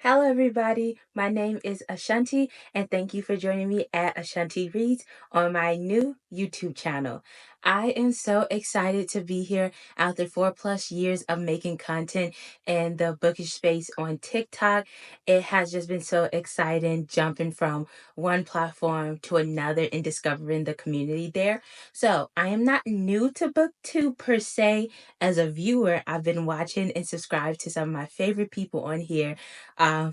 Hello, everybody. My name is Ashanti, and thank you for joining me at Ashanti Reads on my new YouTube channel. I am so excited to be here after 4+ years of making content in the bookish space on TikTok. It has just been so exciting jumping from one platform to another and discovering the community there. So, I am not new to BookTube per se. As a viewer, I've been watching and subscribed to some of my favorite people on here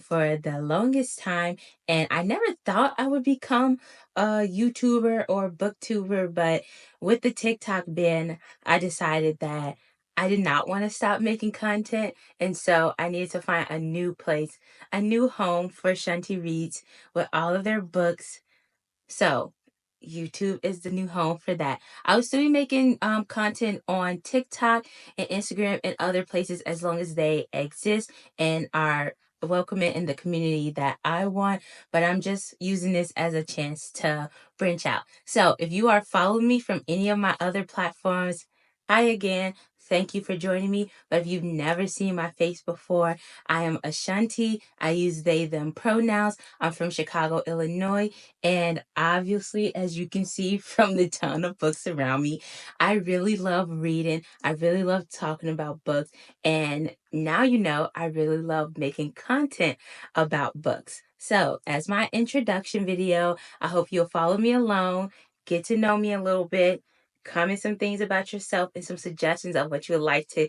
for the longest time, and I never thought I would become a YouTuber or booktuber, but with the TikTok ban, I decided that I did not want to stop making content, and so I needed to find a new place, a new home for Shanti Reads with all of their books. So YouTube is the new home for that. I will still be making content on TikTok and Instagram and other places as long as they exist and are welcoming in the community that I want. But I'm just using this as a chance to branch out. So if you are following me from any of my other platforms, hi again. Thank you for joining me. But if you've never seen my face before, I am Ashanti. I use they, them pronouns. I'm from Chicago, Illinois. And obviously, as you can see from the ton of books around me, I really love reading. I really love talking about books. And now you know I really love making content about books. So, as my introduction video, I hope you'll follow me along, get to know me a little bit, comment some things about yourself and some suggestions of what you would like to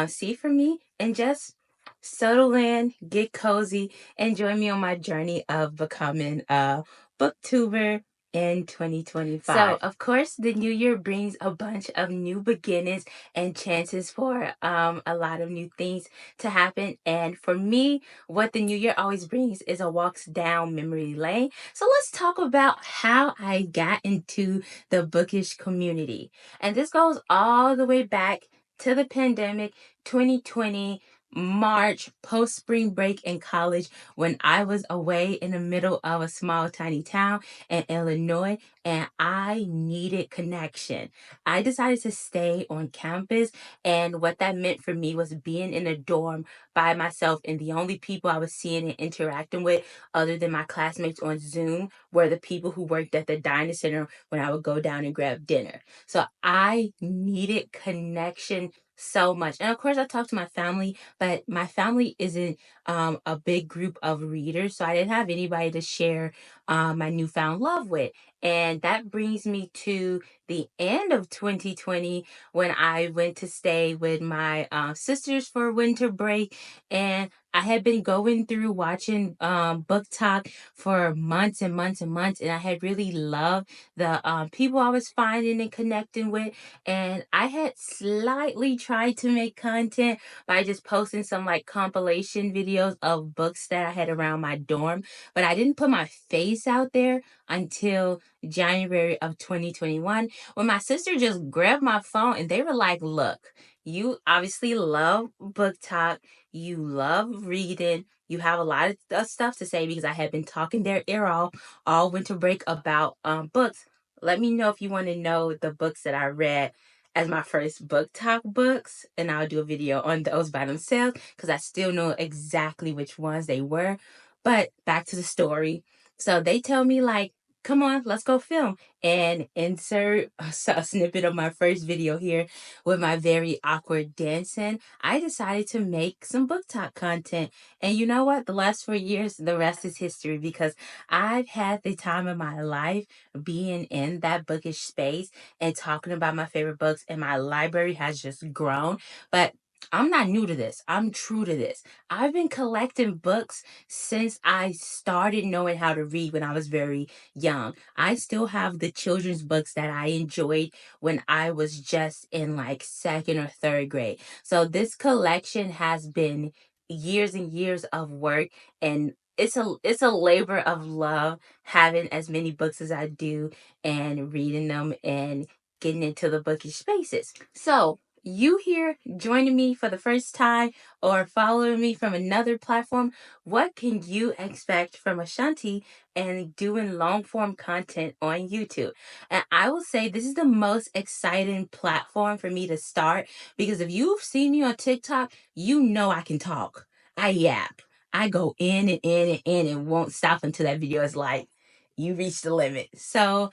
see from me, and just settle in, get cozy, and join me on my journey of becoming a booktuber in 2025. So, of course, the new year brings a bunch of new beginnings and chances for a lot of new things to happen. And for me, what the new year always brings is a walks down memory lane. So let's talk about how I got into the bookish community. And this goes all the way back to the pandemic, 2020. March, post spring break in college, when I was away in the middle of a small, tiny town in Illinois, and I needed connection. I decided to stay on campus, and what that meant for me was being in a dorm by myself, and the only people I was seeing and interacting with, other than my classmates on Zoom, were the people who worked at the dining center when I would go down and grab dinner. So I needed connection so much. And of course, I talked to my family, but my family isn't a big group of readers, so I didn't have anybody to share my newfound love with. And that brings me to the end of 2020 when I went to stay with my sisters for winter break. And I had been going through watching Book Talk for months and months and months, and I had really loved the people I was finding and connecting with. And I had slightly tried to make content by just posting some like compilation videos of books that I had around my dorm, but I didn't put my face out there until January of 2021 when my sister just grabbed my phone and they were like, look, you obviously love Book Talk, you love reading, you have a lot of stuff to say, because I had been talking their ear off all winter break about books. Let me know if you want to know the books that I read as my first Book Talk books, and I'll do a video on those by themselves because I still know exactly which ones they were. But back to the story. So they tell me, like, come on, let's go film, and insert a snippet of my first video here with my very awkward dancing. I decided to make some Book Talk content. And you know what? The last 4 years, the rest is history, because I've had the time of my life being in that bookish space and talking about my favorite books, and my library has just grown. But I'm not new to this. I'm true to this. I've been collecting books since I started knowing how to read when I was very young. I still have the children's books that I enjoyed when I was just in like second or third grade. So this collection has been years and years of work, and it's a labor of love having as many books as I do and reading them and getting into the bookish spaces. So you here joining me for the first time or following me from another platform, what can you expect from Ashanti and doing long form content on YouTube? And I will say this is the most exciting platform for me to start because if you've seen me on TikTok, you know I can talk. I yap. I go in and in and in and won't stop until that video is like, you reach the limit. So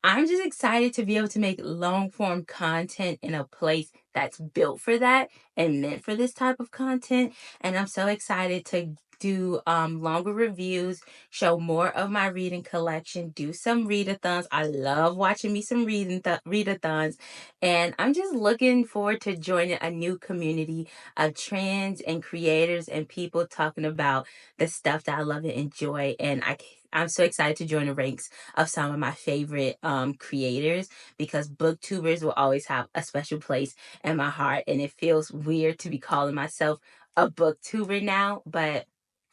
I'm just excited to be able to make long form content in a place that's built for that and meant for this type of content. And I'm so excited to do longer reviews, show more of my reading collection, do some readathons. I love watching me some readathons. And I'm just looking forward to joining a new community of trends and creators and people talking about the stuff that I love and enjoy. And I'm so excited to join the ranks of some of my favorite creators because booktubers will always have a special place in my heart, and it feels weird to be calling myself a booktuber now, but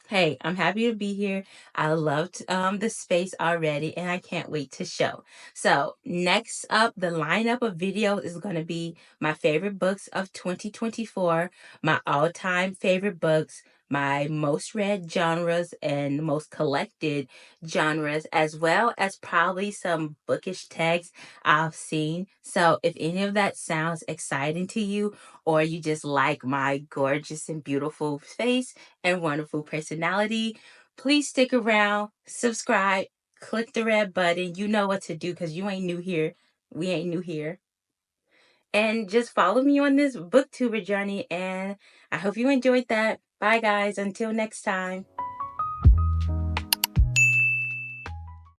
hey, I'm happy to be here. I loved the space already, and I can't wait to show. So next up, the lineup of videos is going to be my favorite books of 2024, my all-time favorite books, my most read genres and most collected genres, as well as probably some bookish tags I've seen. So if any of that sounds exciting to you, or you just like my gorgeous and beautiful face and wonderful personality, please stick around, subscribe, click the red button. You know what to do because you ain't new here. We ain't new here. And just follow me on this booktuber journey. And I hope you enjoyed that. Bye, guys. Until next time.